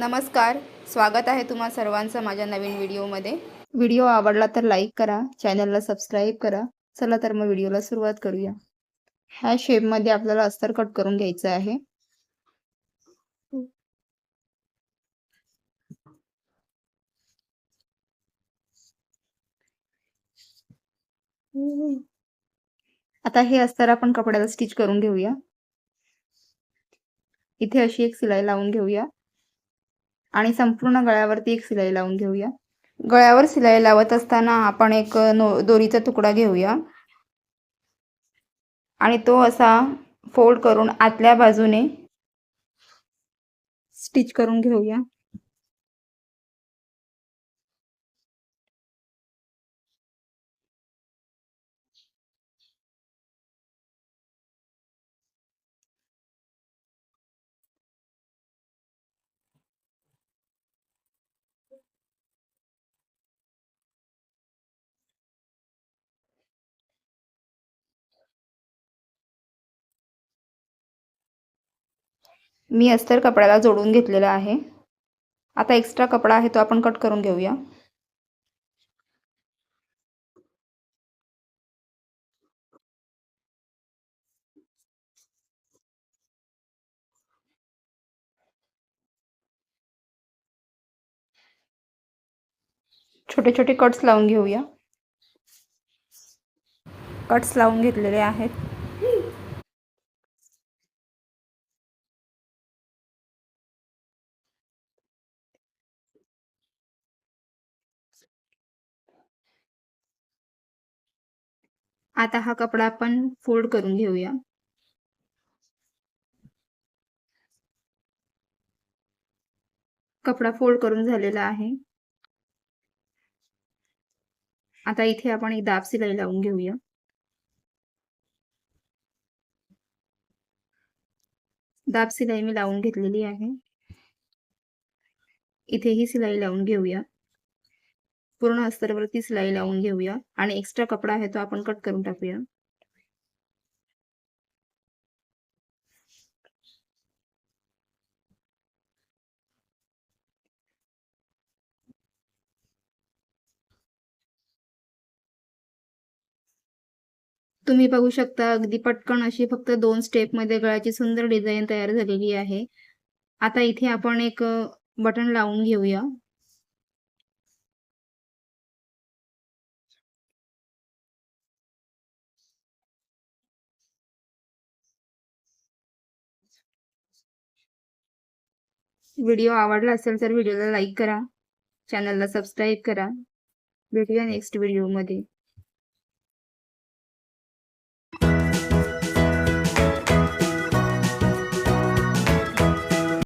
नमस्कार, स्वागत आहे तुम्हा सर्वांचं माझ्या नवीन व्हिडिओमध्ये। व्हिडिओ आवडला तर लाईक करा, चॅनलला सबस्क्राईब करा। चला तर मग व्हिडिओला सुरुवात करूया। ह्या शेपमध्ये आपल्याला अस्तर कट करून घ्यायचं आहे। आता हे अस्तर आपण कपड्याला स्टिच करून घेऊया। इथे अशी एक शिलाई लावून घेऊया आणि संपूर्ण गळ्यावरती एक शिलाई लावून घेऊया। गळ्यावर शिलाई लावत असताना आपण एक दोरीचा तुकडा घेऊया आणि तो असा फोल्ड करून आतल्या बाजूने स्टिच करून घेऊया। मी अस्तर कपड्याला जोडून घेतलेला आहे। आता एक्स्ट्रा कपडा आहे तो आपण कट करून घेऊया। छोटे छोटे कट्स लावून घेऊया। कट्स लावून घेतलेले आहेत। आता हा कपडा आपण फोल्ड करून घेऊया। कपडा फोल्ड करून झालेला आहे। आता इथे आपण एक दाब शिलाई लावून घेऊया। दाब शिलाई मी लावून घेतलेली आहे। इथे ही शिलाई लावून घेऊया। पूर्ण अस्तरवरती शिलाई लावून घेऊया आणि एक्स्ट्रा कपडा आहे तो आपण कट करून टाकूया। तुम्ही बघू शकता अगदी पटकन अशी फक्त 2 स्टेपमध्ये गळ्याची सुंदर डिझाइन तयार झालेली आहे। आता इथे आपण एक बटन लावून घेऊया। व्हिडिओ आवडला असेल तर व्हिडिओला लाईक करा, चॅनलला सबस्क्राईब करा। भेटूया नेक्स्ट व्हिडिओमध्ये।